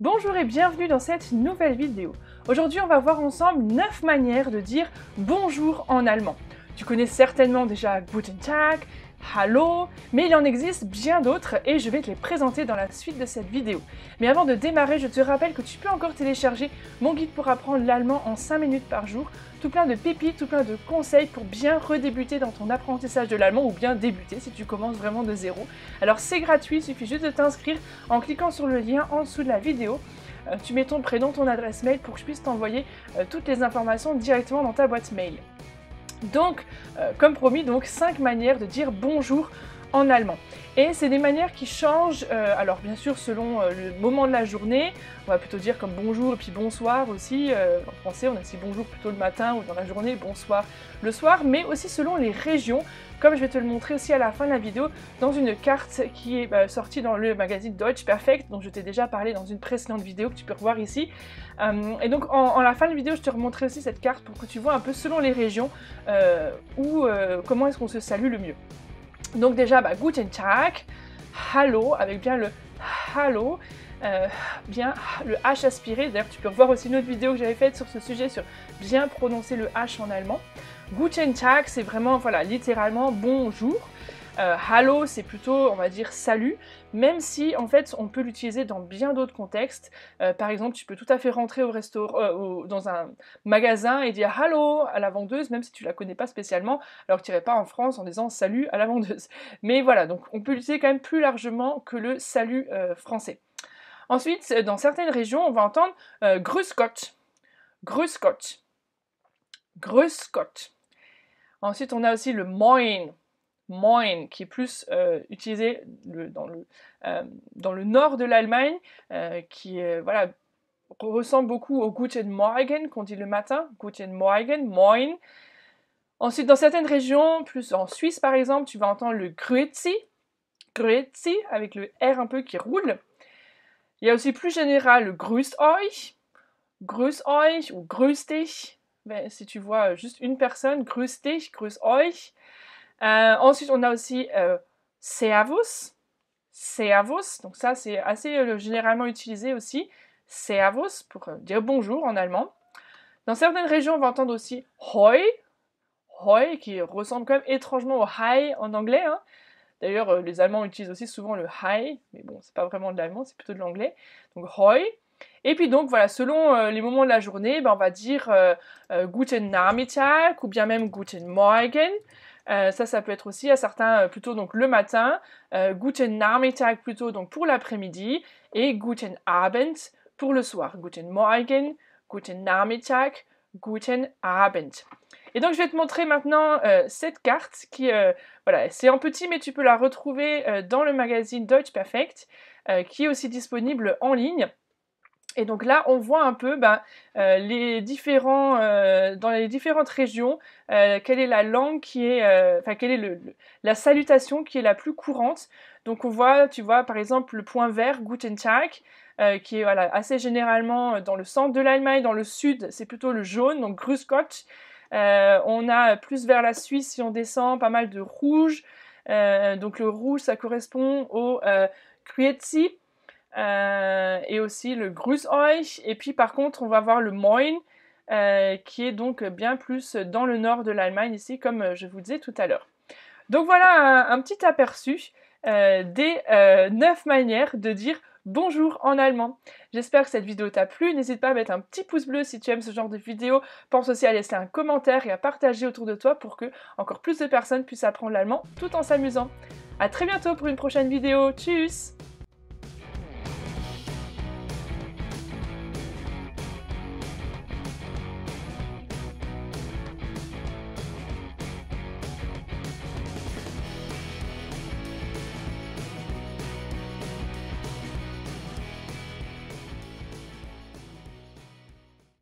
Bonjour et bienvenue dans cette nouvelle vidéo. Aujourd'hui, on va voir ensemble 9 manières de dire bonjour en allemand. Tu connais certainement déjà Guten Tag, Hallo, mais il en existe bien d'autres et je vais te les présenter dans la suite de cette vidéo. Mais avant de démarrer, je te rappelle que tu peux encore télécharger mon guide pour apprendre l'allemand en 5 minutes par jour. Tout plein de pépites, tout plein de conseils pour bien redébuter dans ton apprentissage de l'allemand ou bien débuter si tu commences vraiment de zéro. Alors c'est gratuit, il suffit juste de t'inscrire en cliquant sur le lien en dessous de la vidéo. Tu mets ton prénom, ton adresse mail pour que je puisse t'envoyer toutes les informations directement dans ta boîte mail. Donc, comme promis, 5 manières de dire bonjour en allemand. Et c'est des manières qui changent, alors bien sûr selon le moment de la journée, on va plutôt dire comme bonjour et puis bonsoir aussi, en français on a aussi bonjour plutôt le matin ou dans la journée, bonsoir le soir, mais aussi selon les régions, comme je vais te le montrer aussi à la fin de la vidéo, dans une carte qui est sortie dans le magazine Deutsch Perfekt, dont je t'ai déjà parlé dans une précédente vidéo que tu peux revoir ici. Et donc en la fin de vidéo, je te remontrerai aussi cette carte pour que tu vois un peu selon les régions comment est-ce qu'on se salue le mieux. Donc déjà, Guten Tag, Hallo, avec bien le Hallo, bien le H aspiré. D'ailleurs, tu peux revoir aussi une autre vidéo que j'avais faite sur ce sujet, sur bien prononcer le H en allemand. Guten Tag, c'est vraiment, voilà, littéralement bonjour. Hallo, c'est plutôt, on va dire, salut, même si, en fait, on peut l'utiliser dans bien d'autres contextes. Par exemple, tu peux tout à fait rentrer au restaurant, dans un magasin et dire Hallo à la vendeuse, même si tu la connais pas spécialement, alors que tu n'irais pas en France en disant salut à la vendeuse. Mais voilà, donc on peut l'utiliser quand même plus largement que le salut français. Ensuite, dans certaines régions, on va entendre Grüß Gott, Grüß Gott, Grüß Gott. Ensuite, on a aussi le Moin, Moin, qui est plus utilisé dans le nord de l'Allemagne, qui voilà, ressemble beaucoup au Guten Morgen qu'on dit le matin, Guten Morgen, Moin. Ensuite, dans certaines régions, plus en Suisse par exemple, tu vas entendre le Grüezi, Grüezi, avec le R un peu qui roule. Il y a aussi plus général le Grüßt euch ou Grüß dich. Ben, si tu vois juste une personne, Grüß dich, Grüß euch. Ensuite, on a aussi Servus, Servus, donc ça c'est assez généralement utilisé aussi, Servus pour dire bonjour en allemand. Dans certaines régions, on va entendre aussi Hoi, Hoi qui ressemble quand même étrangement au Hi en anglais. Hein. D'ailleurs, les Allemands utilisent aussi souvent le Hi, mais bon, c'est pas vraiment de l'allemand, c'est plutôt de l'anglais. Donc Hoi. Et puis donc voilà, selon les moments de la journée, on va dire Guten Nachmittag ou bien même Guten Morgen. Ça peut être aussi à certains plutôt donc le matin, Guten Nachmittag plutôt donc pour l'après-midi et Guten Abend pour le soir. Guten Morgen, Guten Nachmittag, Guten Abend. Et donc je vais te montrer maintenant cette carte qui, voilà, c'est en petit mais tu peux la retrouver dans le magazine Deutsch Perfekt qui est aussi disponible en ligne. Et donc là, on voit un peu dans les différentes régions, quelle est la langue qui est, quelle est la salutation qui est la plus courante. Donc on voit, tu vois, par exemple, le point vert, Guten Tag, qui est voilà, assez généralement dans le centre de l'Allemagne, dans le sud, c'est plutôt le jaune, donc Grüß Gott. On a plus vers la Suisse, si on descend, pas mal de rouge. Donc le rouge, ça correspond au Grüezi. Et aussi le Grüß euch, et puis par contre on va voir le Moin qui est donc bien plus dans le nord de l'Allemagne ici comme je vous disais tout à l'heure. Donc voilà un petit aperçu des 9 manières de dire bonjour en allemand. J'espère que cette vidéo t'a plu, n'hésite pas à mettre un petit pouce bleu si tu aimes ce genre de vidéo, pense aussi à laisser un commentaire et à partager autour de toi pour que encore plus de personnes puissent apprendre l'allemand tout en s'amusant. A très bientôt pour une prochaine vidéo, tchuss!